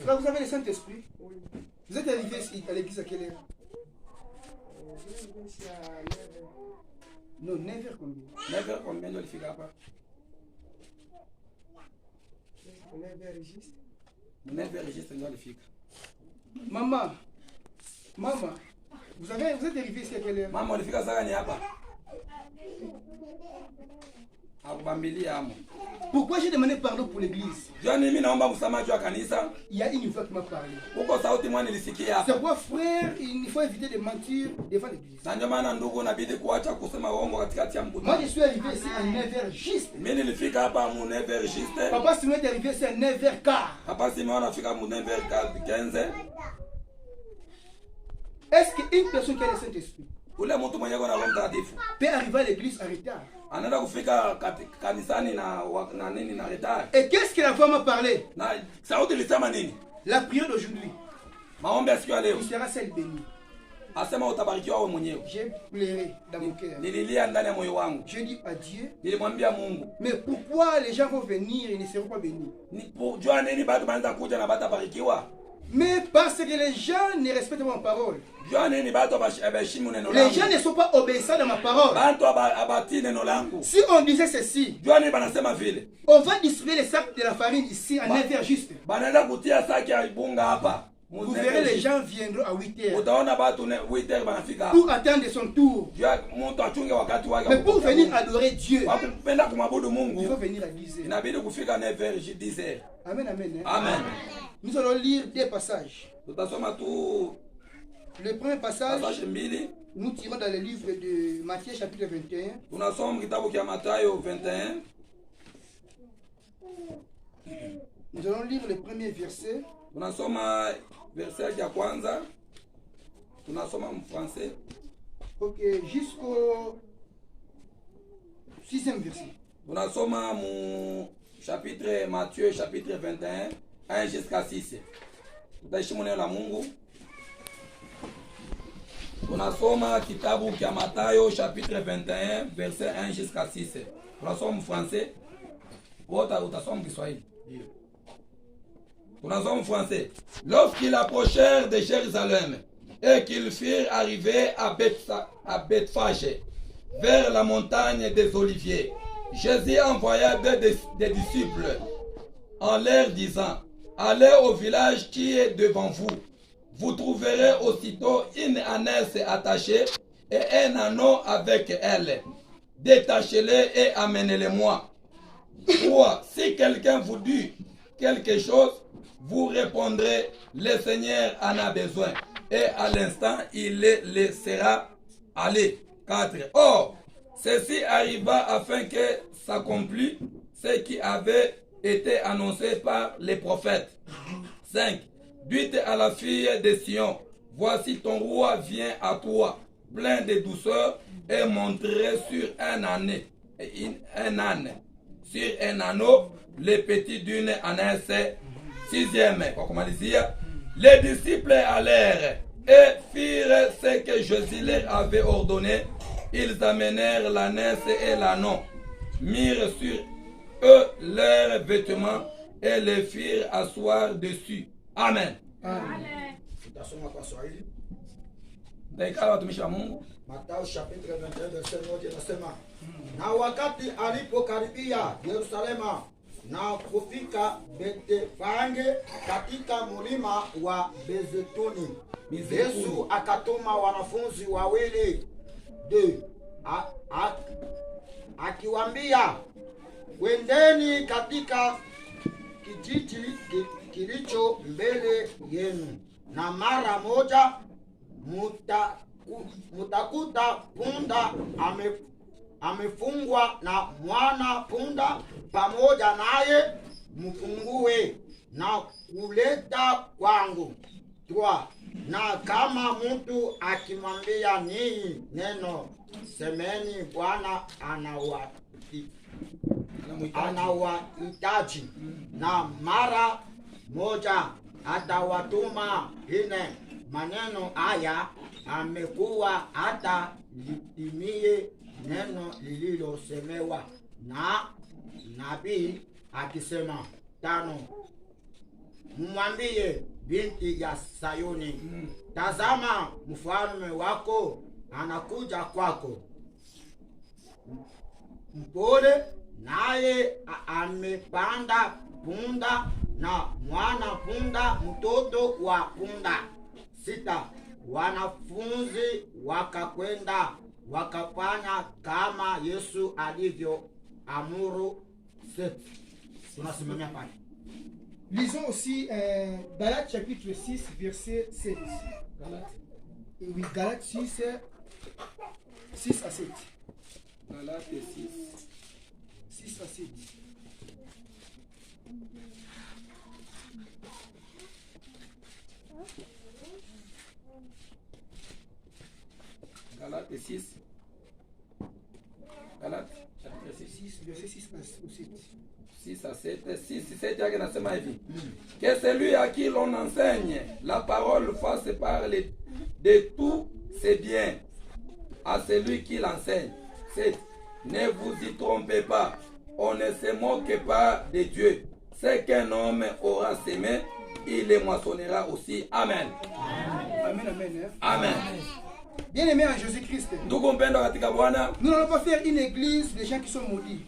Frère, vous avez le Saint-Esprit? Oui. Vous êtes arrivé ici à l'église à quelle heure? Non, 9h combien? 9h combien ndio ulifika hapa? 9h juste. 9h juste ndio ulifika. Maman, vous êtes arrivé ici à quelle heure? Mama ulifika saa gani hapa? Akubambilia amo. Pourquoi j'ai demandé pardon pour l'église? Joni mimi naomba msamaha juu kanisa. Il y a une voix qui m'a parlé. Uko sauti mwana nilisikia hapa. C'est pourquoi frère, il faut éviter de mentir devant l'église. Na ndio maana ndugu inabidi kuacha kusema uongo katikati ya mkutano. Moi je suis arrivé ici à 9h juste. Mimi nilifika hapa mu 9h juste. Papa Simon est arrivé ici à 9h15. Papa Simon anafika mu 9h15. Est-ce qu'une personne qui a le Saint-Esprit ule mtu mwenye kuna Roho Mtakatifu peut arriver à l'église en retard? Anaenda kufika kanisani na nini na retard. Et qu'est-ce que la voix m'a parlé? Na sauti ilisema nini? La prière d'aujourd'hui. Maombi ya siku ya leo. Tu seras celle bénie. Asema utabarikiwa wewe mwenyewe. J'ai pleuré dans mon cœur. Nililia ndani ya moyo wangu. J'ai dit à Dieu. Nilimwambia Mungu. Mais pourquoi les gens vont venir et ne seront pas bénis? Ni kujua nini bado banza kuja na batabarikiwa? Mais parce que les gens ne respectent pas ma parole. Les gens ne sont pas obéissants dans ma parole. Si on disait ceci, on va distribuer les sacs de la farine ici à 9h juste. Vous verrez, les gens viendront à 8h pour attendre son tour. Mais pour venir adorer Dieu, il faut venir à 10h. Amen, amen. Amen. Nous allons lire deux passages. Le premier passage, nous tirons dans le livre de Matthieu chapitre 21. Nous allons lire le premier verset. Ok, jusqu'au 6e verset. Chapitre Matthieu chapitre 21 1 jusqu'à 6. Tutaishi maneno la Mungu. Tunasoma kitabu cha Mathayo chapitre 21 verset 1 jusqu'à 6. Tunasoma français. Wote utasoma Kiswahili. Tunasoma français. Lorsqu'ils approchèrent de Jérusalem et qu'ils furent arrivés à Bethphage, vers la montagne des Oliviers, Jésus envoya des disciples en leur disant: allez au village qui est devant vous. Vous trouverez aussitôt une ânesse attachée et un anneau avec elle. Détachez-les et amenez-les-moi. 3. Si quelqu'un vous dit quelque chose, vous répondrez: le Seigneur en a besoin. Et à l'instant, il les laissera aller. 4. Or, ceci arriva afin que s'accomplisse ce qui avait été annoncé par les prophètes. 5. Dites à la fille de Sion: voici ton roi vient à toi, plein de douceur, et montré sur un âne, sur un anneau, le petit d'une ânesse. 6e, les disciples allèrent et firent ce que Jésus leur avait ordonné. Ils amenèrent l'ânesse et l'anneau, mirent sur eux leurs vêtements et les firent asseoir dessus. Amen. Amen. Mathayo chapitre 21 verset 1 inasema, na wakati alipokaribia Yerusalema na kufika Betfage katika mlima wa Bezetuni, Yesu akatuma wanafunzi wawili akiwaambia, wendeni katika kijiji kilicho mbele yenu, na mara moja mutakuta punda amefungwa na mwana punda pamoja naye, mfungue na kuleta kwangu. 3. Na kama mtu akimwambia ninyi neno, semeni, Bwana anawahitaji, na mara moja atawatuma. 4. Maneno haya amekuwa hata litimie neno lililosemewa na nabii akisema. 5. mwambie binti ya Sayuni, tazama mfalme wako anakuja kwako, mpole, naye amepanda punda na mwana punda, mtoto wa punda. 6. Wanafunzi wakakwenda wakafanya kama Yesu alivyo amuru. 7. Tunasimamia pale. Lisons aussi Galates chapitre 6 verset 7. Oui, Galates 6 à 7. Galates 6 à 7. Galates 6. Galates chapitre 6 verset 6 à 7. 6 à 7, 6, 7 yake nasema hivi. Que celui à qui l'on enseigne la parole fasse parler de tous ses biens à celui qui l'enseigne. 7. Ne vous y trompez pas, on ne se moque pas de Dieu. Ce qu'un homme aura semé, il les moissonnera aussi. Amen. Amen, amen. Amen. Bien-aimés en Jésus-Christ, nous n'allons pas faire une église des gens qui sont maudits.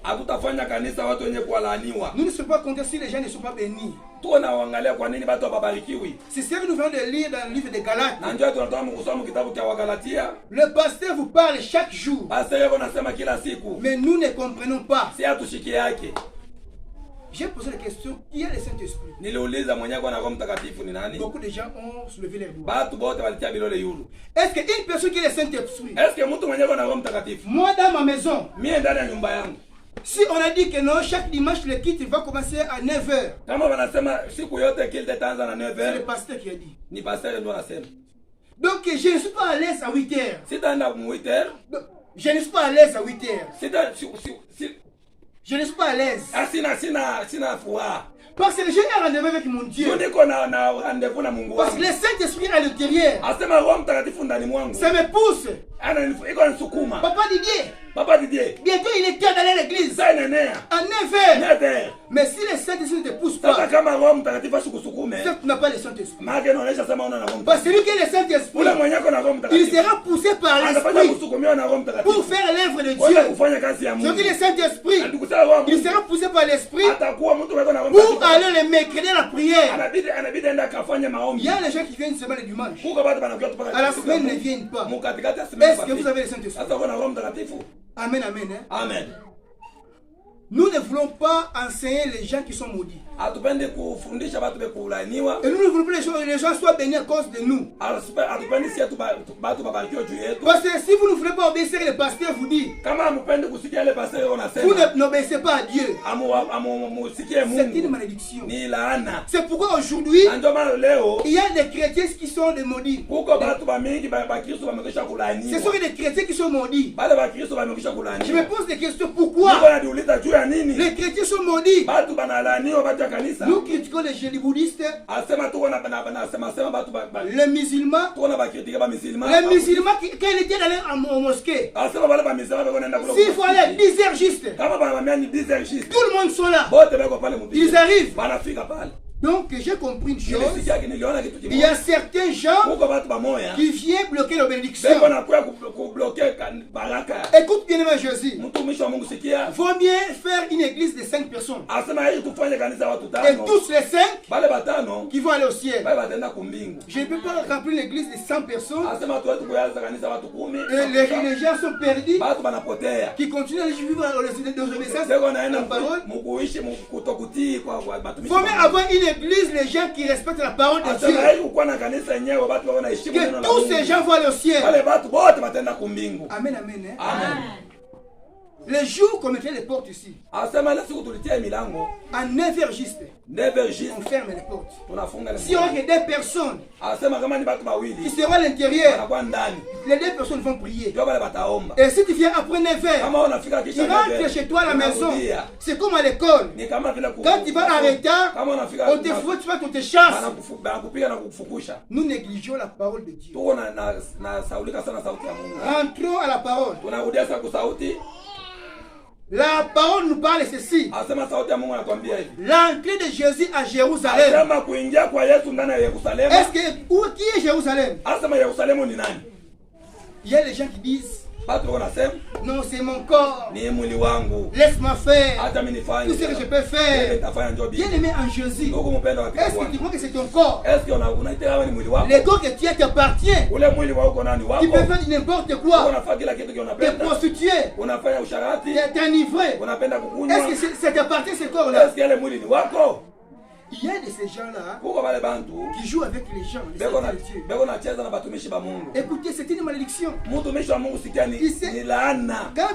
Nous ne sommes pas contents si les gens ne sont pas bénis. C'est ce que nous venons de lire dans le livre de Galates. Le pasteur vous parle chaque jour, mais nous ne comprenons pas. J'ai posé la question, qui a le Saint-Esprit? Beaucoup de gens ont soulevé les doigts. Est-ce qu'une personne qui a le Saint-Esprit? Moi dans ma maison, si on a dit que non, chaque dimanche le culte va commencer à 9h. C'est le pasteur qui a dit. Donc je ne suis pas à l'aise à 8h. Je ne suis pas à l'aise à 8h. Je ne suis pas à l'aise. Parce que j'ai un rendez-vous avec mon Dieu. Parce que le Saint-Esprit à l'intérieur, ça me pousse. Papa Didier, bientôt il est temps d'aller à l'église à 9h. Mais si le Saint-Esprit ne te pousse pas, c'est que tu n'as pas le Saint-Esprit. Parce que celui qui est le Saint-Esprit, il sera poussé par l'Esprit pour faire l'œuvre de Dieu. Celui qui est le Saint-Esprit, il sera poussé par l'Esprit pour aller le mercredi à la prière. Il y a les gens qui viennent seulement le dimanche. À la semaine, ils ne viennent pas. Est-ce que vous avez le Saint-Esprit? Amen, amen. Hein? Amen. Nous ne voulons pas enseigner les gens qui sont maudits. Et nous ne voulons pas que les gens soient bénis à cause de nous. Parce que si vous ne voulez pas obéir le pasteur vous dit, vous n'obéissez pas à Dieu. C'est une malédiction. C'est pourquoi aujourd'hui, il y a des chrétiens qui sont des maudits. Ce sont des chrétiens qui sont maudits. Je me pose des questions. Pourquoi les chrétiens sont maudits? Nous critiquons les bouddhistes, les musulmans. Les musulmans, quand ils étaient allés en mosquée, s'il faut aller 10h juste, tout le monde sont là. Ils arrivent. Donc j'ai compris une chose. Il y a certains gens qui viennent bloquer la bénédiction. Écoute bien aimé Jésus. Vaut mieux faire une église de 5 personnes. Et tous les 5 qui vont aller au ciel. Je ne peux pas remplir une église de 100 personnes. Et les gens sont perdus. Qui continuent à vivre dans les obéissances de la parole. Vaut mieux avoir une église, les gens qui respectent la parole de Dieu. Que tous ces gens voient le ciel. Amen, amen. Hein? Amen. Les jours qu'on mettait les portes ici, à 9h juste, on ferme les portes. Si on a que 2 personnes qui seront à l'intérieur, les 2 personnes vont prier. Et si tu viens après 9h, tu rentres chez toi à la maison. C'est comme à l'école. Quand tu vas en retard, on te fout, tu vas te chasse. Nous négligeons la parole de Dieu. Rentrons à la parole. La parole nous parle ceci. Asema sauti ya Mungu anatuambia hivi. L'entrée de Jésus à Jérusalem. Asema kuingia kwa Yesu ndani ya Yerusalemu. Est-ce que qui est Jérusalem? Asema Yerusalemu ni nani? Il y a des gens qui disent non, c'est mon corps. Laisse-moi faire tout ce que je peux faire. Bien aimé en Jésus, est-ce que tu crois que c'est ton corps? Le corps que tu as t'appartient. Tu peux faire n'importe quoi. Te prostituer, t'enivrer. Est-ce que ça t'appartient ce corps-là? Il y a de ces gens-là qui jouent avec les gens. Écoutez, c'est une malédiction. Quand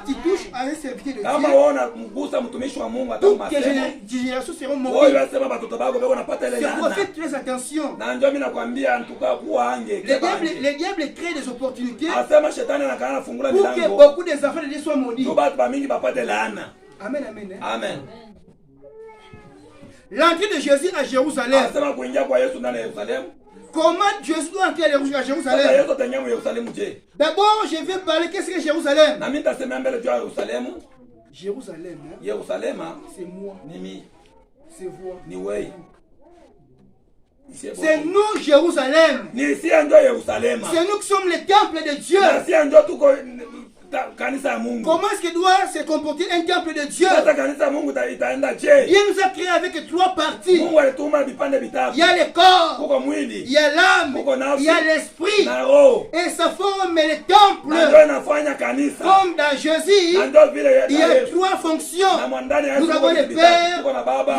tu touches à un serviteur de Dieu, toutes tes générations seront maudits. C'est pour faire très attention. Le diable crée des opportunités pour que beaucoup des enfants de Dieu soient maudits. Amen, amen. Amen. L'entrée de Jésus à Jérusalem. Comment Jésus doit entrer à Jérusalem? D'abord, je vais parler qu'est-ce que Jérusalem? Jérusalem, c'est moi. C'est vous. C'est nous, Jérusalem. C'est nous qui sommes le temple de Dieu. Comment est-ce que doit se comporter un temple de Dieu? Il nous a créé avec 3 parties. Il y a le corps, il y a l'âme, il y a l'esprit. Et ça forme le temple. Comme dans Jésus, il y a 3 fonctions. Nous avons le Père, nous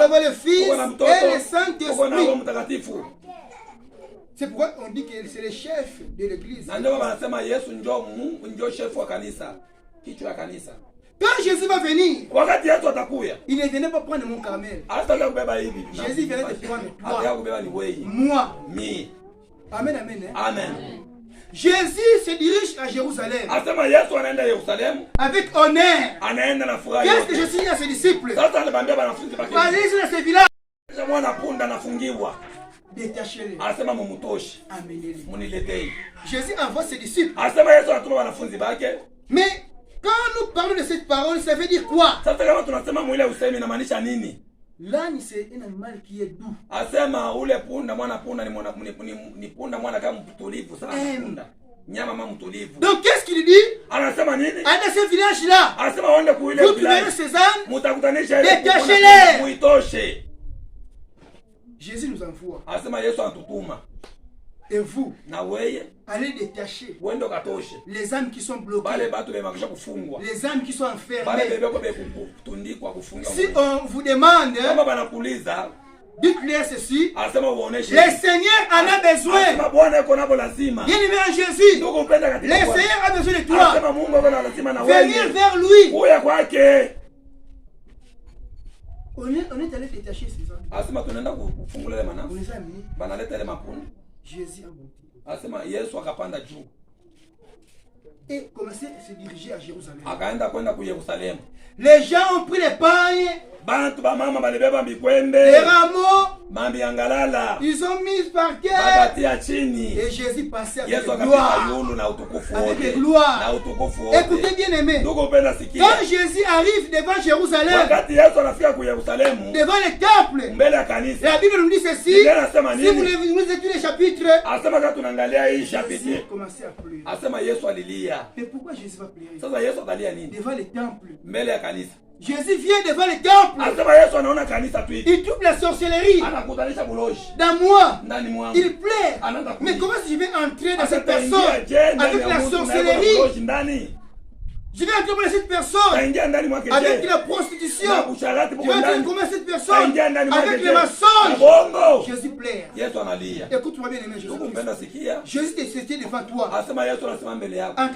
avons le Fils et le Saint-Esprit. C'est pourquoi on dit que c'est le chef de l'église. Quand Jésus va venir, il ne venait pas prendre mon Carmel. Jésus venait de prendre toi, moi. Amen, amen. Amen. Jésus se dirige à Jérusalem avec honneur. Qu'est-ce que Jésus dit à ses disciples? Allez sur ce village. Détachez-les. Amenez-les. Jésus envoie ses disciples. Mais quand nous parlons de cette parole, ça veut dire quoi? L'âne, c'est un animal qui est doux. Donc qu'est-ce qu'il dit? Allez dans ce village-là, vous trouverez ces ânes, détachez-les. Jésus nous envoie. Et vous, allez détacher les âmes qui sont bloquées, les âmes qui sont enfermées. Si on vous demande, dites-leur ceci: le Seigneur en a besoin. Bien aimé en Jésus, le Seigneur a besoin de toi. Venir vers lui. On est allé détacher ces âmes. On les a amenés. Jésus a monté. Et commencé à se diriger à Jérusalem. Les gens ont pris les pagnes, les rameaux, ils ont mis par terre. Et Jésus passait avec gloire. Écoutez bien aimé, quand Jésus arrive devant Jérusalem, devant le temple, la Bible nous dit ceci. Si vous étudiez le chapitre, Jésus commençait à pleurer. Mais pourquoi Jésus va pleurer? Devant le temple. Jésus vient devant le temple. Il trouve la sorcellerie. Dans moi, il plaît. Mais comment si je vais entrer dans cette personne avec la sorcellerie? Je vais entrer dans cette personne avec la prostitution. Je vais entrer dans cette personne avec le mensonge. Jésus plaît. Écoute-moi bien aimé Jésus. Jésus était devant toi, en train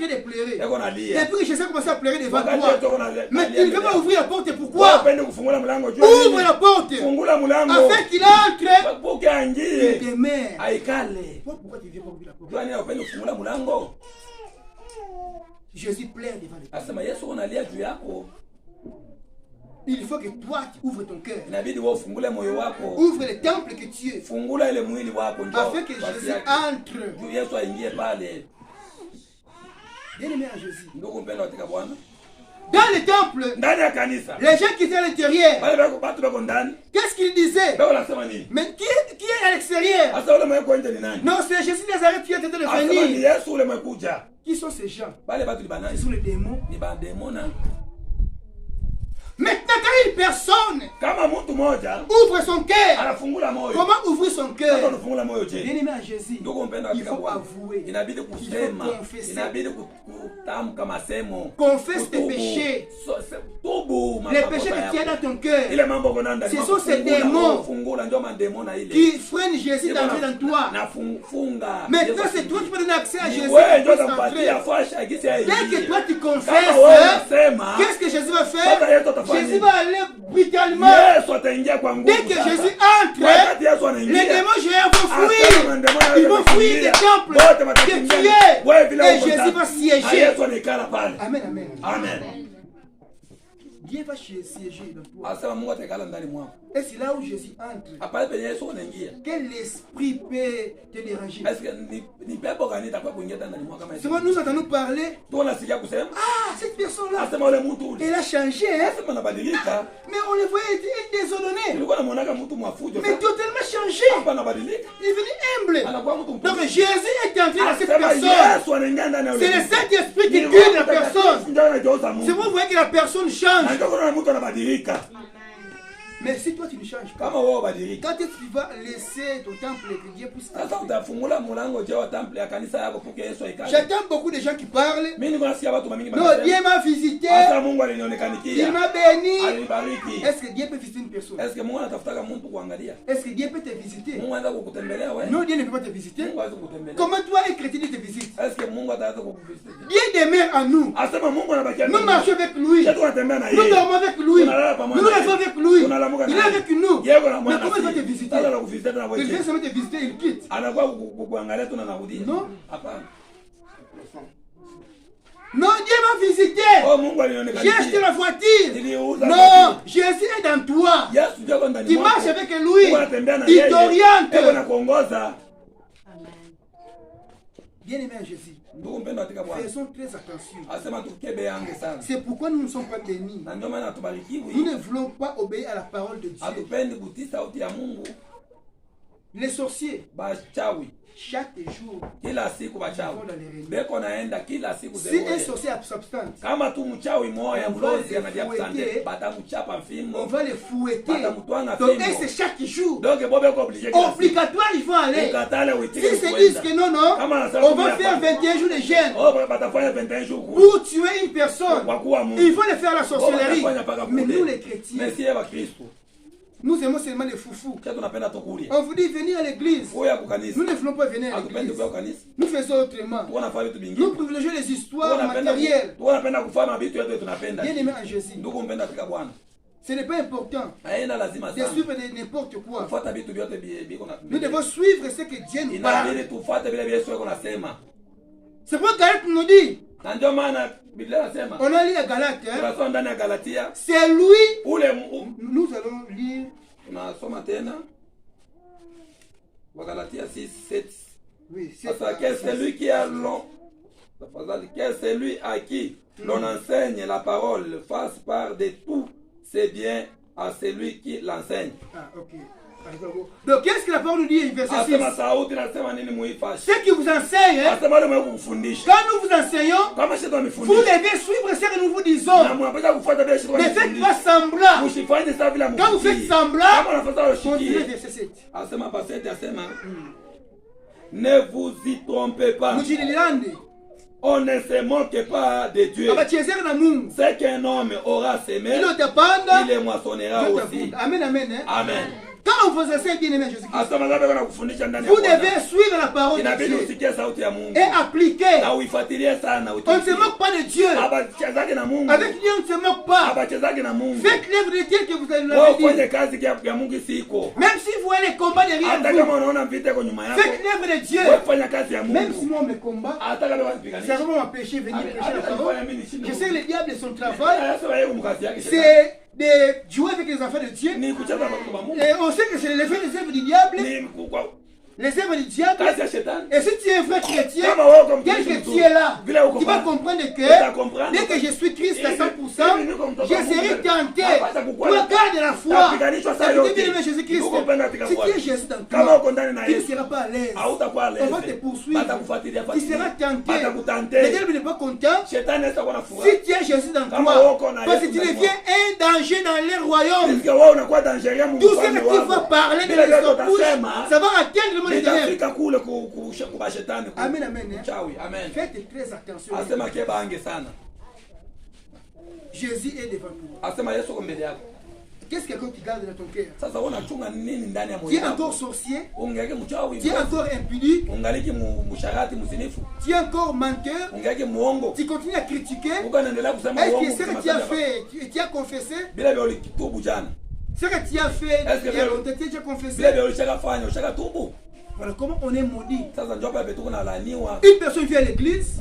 de pleurer. Et puis Jésus a commencé à pleurer devant toi. Mais il ne veut pas ouvrir la porte. Pourquoi? Ouvre la porte afin qu'il entre. Il demeure. Pourquoi tu ne viens pas ouvrir la porte? Jésus pleure devant le temple. Il faut que toi tu ouvres ton cœur. Ouvre le temple que tu es. Afin que Jésus entre. Bien aimé à Jésus. Dans le temple, les gens qui étaient à l'intérieur, qu'est-ce qu'ils disaient? Mais qui est à l'extérieur? Non, c'est Jésus de Nazareth qui est en train de venir. Qui sont ces gens? Ce sont les démons. Maintenant, quand une personne ouvre son cœur, comment ouvrir son cœur? Bien aimé à Jésus, il faut avouer, il faut confesser. Confesse tes péchés. Les péchés que tu as dans ton cœur, ce sont ces démons qui freinent Jésus d'entrer dans toi. Maintenant, c'est toi qui peux donner accès à Jésus. Dès que toi tu confesses, qu'est-ce que Jésus va faire? Jésus va aller brutalement. Dès que Jésus entre, les démons géants vont fuir. Ils vont fuir des temples, des tués. Et Jésus va siéger. Amen, amen. Amen. Dieu va siéger dans toi. Et c'est là où Jésus entre. Quel esprit peut te déranger? C'est quand nous entendons parler. Ah, cette personne-là, elle a changé. Hein? Mais on le voyait être désordonné. Mais totalement changé. Il est venu humble. Donc Jésus est entré dans cette personne. C'est le Saint-Esprit qui guide la personne. C'est vous voyez que la personne change. Mais si toi tu ne changes pas, quand est-ce que tu vas laisser ton temple que Dieu puisse t'entrer? J'attends beaucoup de gens qui parlent. Non, Dieu m'a visité. Il m'a béni. Est-ce que Dieu peut visiter une personne? Est-ce que Dieu peut te visiter? Non, Dieu ne peut pas te visiter. Comment toi, un chrétien, te visite? Dieu demeure en nous. Nous marchons avec lui. Nous dormons avec lui. Nous restons avec lui. Il est avec nous. Mais comment il va te visiter? Il vient seulement te visiter, il quitte. Non. Non, Dieu va visiter. J'ai acheté la voiture. Non, Jésus est dans toi. Tu marches avec lui. Il t'oriente. Bien aimé à Jésus, faisons très attention. C'est pourquoi nous ne sommes pas bénis. Nous ne voulons pas obéir à la parole de Dieu. Les sorciers, chaque jour, ils vont dans les réunions. Si un sorcier s'abstente, on va les fouetter. Donc c'est chaque jour. Obligatoire, ils vont aller. S'ils se disent que non, on va faire 21 jours de jeûne pour tuer une personne, ils vont les faire la sorcellerie. Mais nous les chrétiens, nous aimons seulement les foufous. On vous dit venir à l'église. Nous ne voulons pas venir à l'église. Nous faisons autrement. Nous privilégions les histoires matérielles. Bien aimé en Jésus. Ce n'est pas important de suivre n'importe quoi. Nous devons suivre ce que Dieu nous parle. C'est pourquoi Galate nous dit. On a lu la Galate. C'est lui. Nous allons lire. Oui, c'est lui qui a c'est lui à qui l'on enseigne la parole fasse part de tout c'est bien à celui qui l'enseigne. Ah, ok. Donc qu'est-ce que la parole nous dit, verset 6? Ce qui vous enseigne, quand nous vous enseignons, vous devez suivre ce que nous vous disons. Ne faites pas semblant. Quand vous faites semblant, continuez verset 7. Ne vous y trompez pas. On ne se moque pas de Dieu. Ce qu'un homme aura semé, il les moissonnera aussi. Amen, amen. Amen. Quand on vous enseigne bien aimé Jésus-Christ, vous devez suivre la parole de Dieu et appliquer. On ne se moque pas de Dieu. Avec Dieu, on ne se moque pas. Faites l'œuvre de Dieu que vous avez dit. Même si vous voyez les combats derrière vous, faites l'œuvre de Dieu. Même si moi on me combat, c'est vraiment un péché venir prêcher la parole. Je sais que le diable est son travail. C'est de jouer avec les enfants de Dieu. Et on sait que c'est l'effet des œuvres du diable. les œuvres du diable. Et si tu es un vrai chrétien, tel que tu es là, tu vas comprendre que dès que je suis Christ à 100%, je serai tenté. Regarde la foi. Jésus-Christ. Si tu es Jésus dans toi, tu ne seras pas à l'aise. On va te poursuivre. Tu seras tenté. Le diable n'est pas content. Si tu es Jésus dans toi, parce que tu deviens un danger dans les royaumes. Tout ce que tu vas parler de la bouche, ça va atteindre le monde éternel. Amen, amen. Amen. Faites très attention. Jésus est devant toi. Qu'est-ce que tu gardes dans ton cœur? Tu es encore sorcier? Tu es encore impudique? Tu es encore menteur? Tu continues à critiquer? Est-ce que ce que tu as fait, tu as confessé? Ce que tu as fait, tu as confessé? Voilà comment on est maudit. Une personne vient à l'église.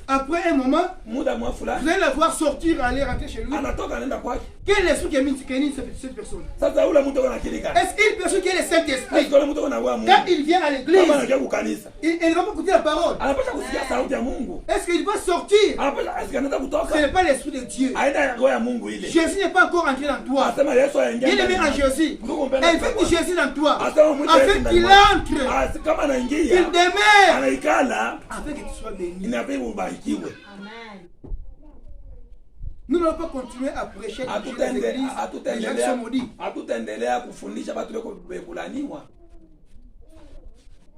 Après un moment, vous allez la voir sortir, aller rentrer chez lui. Quel esprit qui a mis cette personne? Est-ce qu'une personne qui est le Saint-Esprit, quand il vient à l'église, il ne va pas écouter la parole? Est-ce qu'il va sortir? Ce n'est pas l'esprit de Dieu. Jésus n'est pas encore entré dans toi. Il est mis en Jésus. Et fait Jésus dans toi. Afin qu'il entre. Il demeure. Afin que tu sois béni. Amen. Nous n'allons pas continuer à prêcher dans les églises. Les gens sont maudits.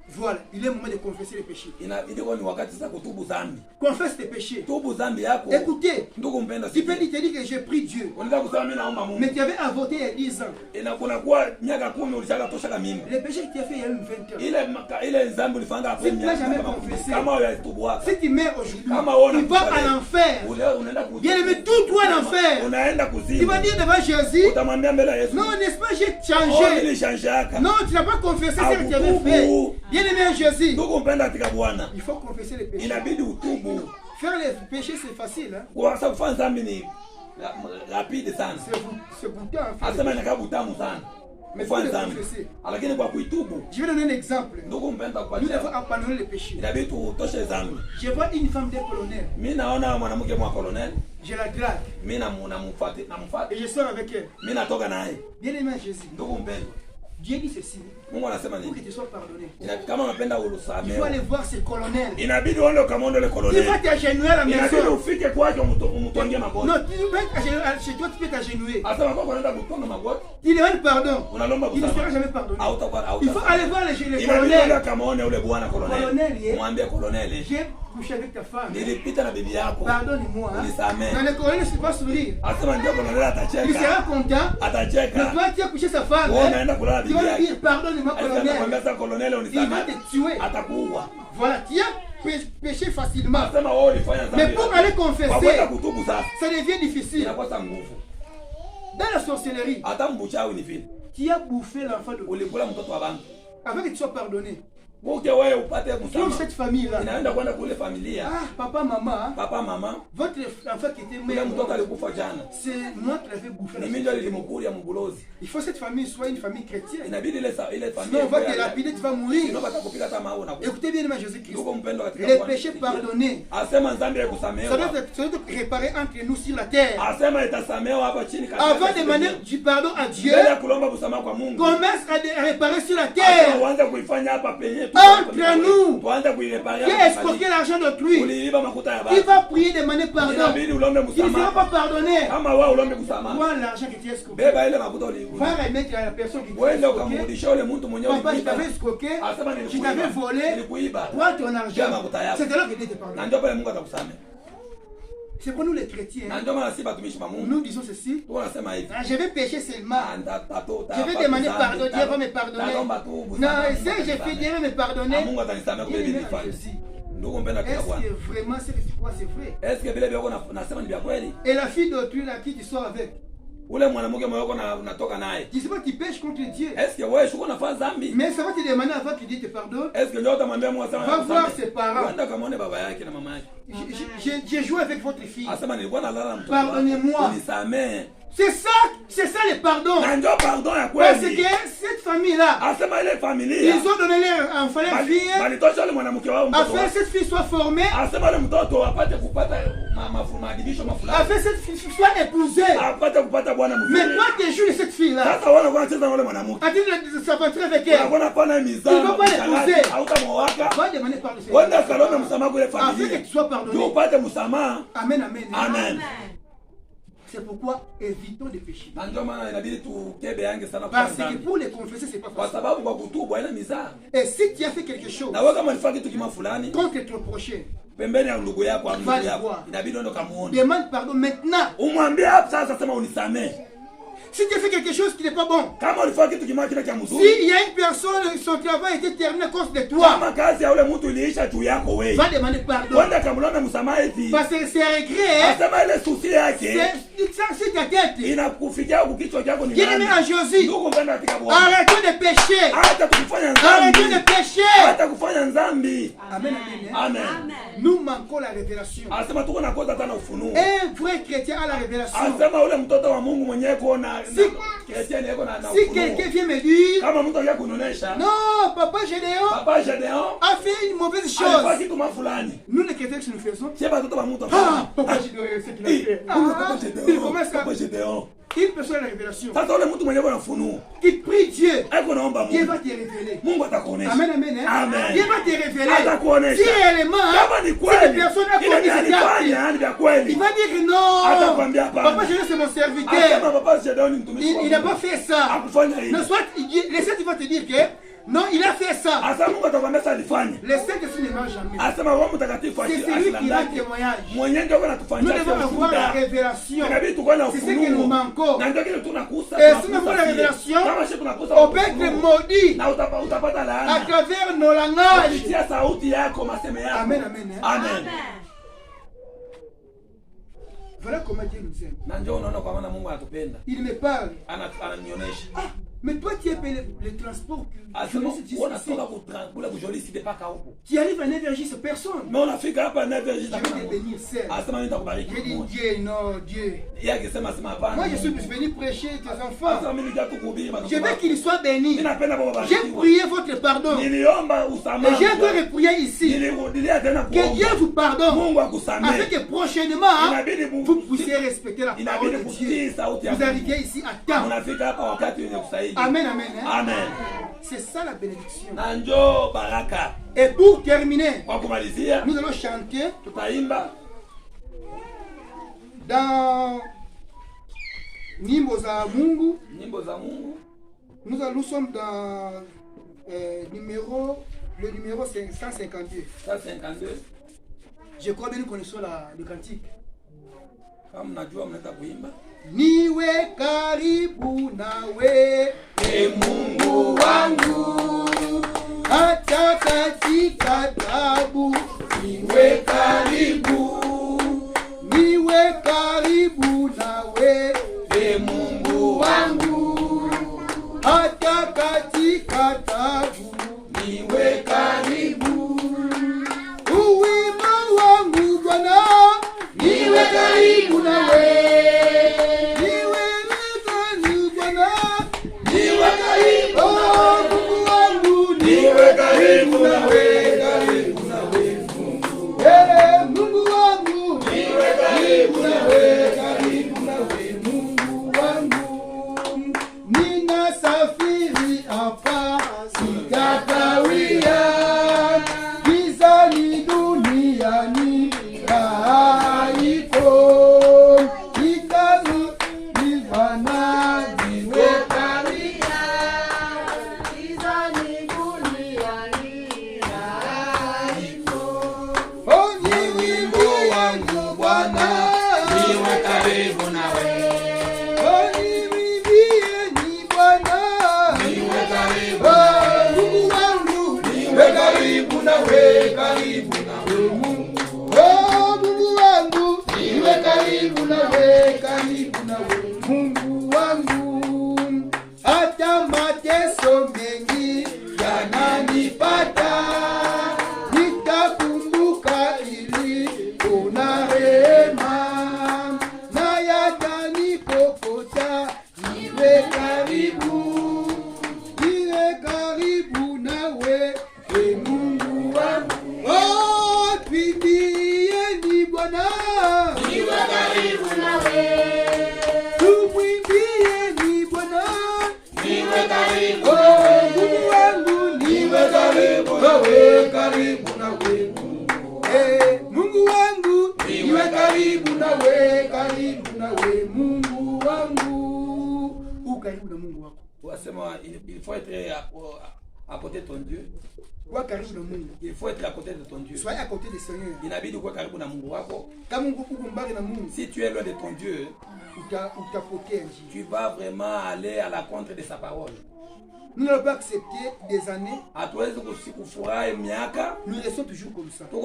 Voilà, il est moment de confesser les péchés. Confesse tes péchés. Écoutez, tu peux te dire que j'ai pris Dieu. Mais tu avais avorté il y a 10 ans. Les péchés que tu as fait il y a 20 ans. Si tu n'as jamais confessé, si tu meurs aujourd'hui, tu vas à l'enfer. Bien aimé, tout toi à l'enfer. Tu vas dire devant Jésus, non, n'est-ce pas, j'ai changé. Non, tu n'as pas confessé ce que tu avais fait. Bien-aimé Jésus, il faut confesser les péchés. Faire les péchés, c'est facile. Rapide sana. C'est goûtant en fait. Mais il faut le confesser. Je vais donner un exemple. Nous devons abandonner les péchés. Je vois une femme de colonel. Je la drague. Et je sors avec elle. Bien-aimé Jésus. Dieu dit ceci. Pour que tu sois pardonné. Il faut aller voir ce colonel. Il va t'agenouiller à la maison. Non, chez toi tu peux t'agenouiller. Il demande pardon. Il ne sera jamais pardonné. Il faut aller voir le colonel. J'ai couché avec ta femme. Pardonne-moi. Dans le colonel ne se pas sourire. Il sera content. Mais toi tu as couché sa femme. Tu vas lui dire pardonne-moi colonel. Il va te tuer. Voilà, tu as péché facilement. Mais pour aller confesser, ça devient difficile. Dans la sorcellerie, tu as bouffé l'enfant de quelqu'un afin que tu sois pardonné. Comme cette famille-là. Papa, maman. Votre enfant qui était mère, c'est moi qui l'avais bouffé. Il faut que cette famille soit une famille chrétienne. Sinon on va te lapider, tu vas mourir. Écoutez bien, Jésus-Christ. Les péchés pardonnés, ça doit être réparé entre nous sur la terre. Avant de demander du pardon à Dieu, commence à réparer sur la terre. Entre nous, qui a escroqué l'argent d'autrui, qui va prier demander pardon, qui ne sera pas pardonné. Voilà l'argent que tu as escroqué. Va remettre à la personne qui t'a escroqué. Papa, je t'avais escroqué, je t'avais volé, prends ton argent. C'est alors que Dieu te pardonne. C'est pour nous les chrétiens. Nous disons ceci. Je vais pécher seulement. Je vais demander pardon. Dieu va me pardonner. Non, ce que j'ai fait, Dieu va me pardonner. Est-ce que vraiment ce que tu crois c'est vrai? Et la fille d'autrui là qui tu sors avec? Tu sais pas, tu pêches contre Dieu. Mais ça va te demander avant que Dieu te pardonne. Va voir ses parents. J'ai joué avec votre fille. Pardonnez-moi. C'est ça le pardon. Pardon ya parce que cette famille-là, ils ont donné leur enfant, leur fille, afin que cette fille soit formée, afin que cette fille soit épousée. Mais toi, tu joues de cette fille-là. Attends de s'aventurer avec elle. Il ne va pas l'épouser. Va demander pardon. Afin que tu sois pardonné. Amen, amen. Amen. C'est pourquoi évitons de pécher. Parce que pour les confesser, c'est pas facile. Et si tu as fait quelque chose contre ton prochain, demande pardon maintenant. Si tu as fait quelque chose qui n'est pas bon, s'il y a une personne, son travail a été terminé à cause de toi, va demander pardon. Parce que c'est regret, c'est ta tête. Bien-aimé en Jésus, arrêtez de pécher. Arrêtez de pécher. Amen, amen. Nous manquons la révélation. Un vrai chrétien a la révélation. Si quelqu'un vient me dire, non, papa Gédéon a fait une mauvaise chose. Nous les chrétiens que nous faisons, papa Gédéon, c'est qu'il a fait. Il commence à... Une personne à la révélation qui prie Dieu, Dieu va te révéler. Amen, amen. Dieu va te révéler. Si réellement, si la personne a commis cet acte, il va dire que non, papa Gédéon c'est mon serviteur, il n'a pas fait ça. Non, soit les saints vont te dire que non, il a fait ça. Les saints ne ne mangent jamais. C'est celui qui a le témoignage. Nous devons avoir la révélation. C'est ce que nous manquons. Et si nous avons la révélation, on peut être maudit à travers nos langages. Amen, amen. Amen. Voilà comment Dieu nous aime. Il me parle. Mais toi, tu es payé le transport. Tu arrives à 9h, c'est personne. Mais on a fait qu'à 9h, je vais te bénir seul. Je dis Dieu, non, Dieu. Moi, je suis venu prêcher tes enfants. Je veux qu'ils soient bénis. J'ai prié votre pardon. Et j'ai encore prié ici. Que Dieu vous pardonne. Afin que prochainement, vous puissiez respecter la parole de Dieu. Vous arrivez ici à temps. Amen, amen. Amen. C'est ça la bénédiction. Nanjo baraka. Et pour terminer, nous allons chanter dans Nyimbo za Mungu. Nous sommes dans le numéro 152. Je crois bien que nous connaissons le cantique. Niwe karibu nawe, Mungu wangu, hata katika taabu. Niwe karibu nawe, Mungu wangu, hata katika taabu. Niwe karibu, uwima wangu Bwana, niwe karibu nawe. Mungu wangu, hata mateso mengi yananipata, nitakumbuka ili una rehema, na yatanipopote Il faut être à côté de ton Dieu. Il faut être à côté de ton Dieu. Soyez à côté du Seigneur. Si tu es loin de ton Dieu, tu vas vraiment aller à la contre de sa parole. Nous n'avons pas accepté des années. Nous restons toujours comme ça. On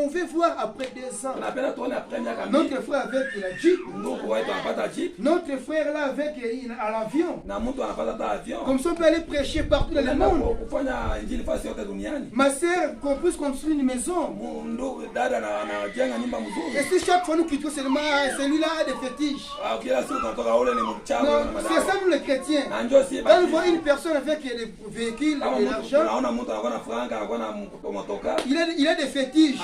veut voir après 2 ans. Notre frère avec la Jeep. Notre frère là avec à l'avion. Comme ça on peut aller prêcher partout dans le monde. Ma soeur qu'on puisse construire une maison. Et si chaque fois nous quittons seulement celui-là a des fétiches. Non, c'est ça nous les chrétiens. Quand on voit une personne avec des véhicules et de l'argent, il a des fétiches.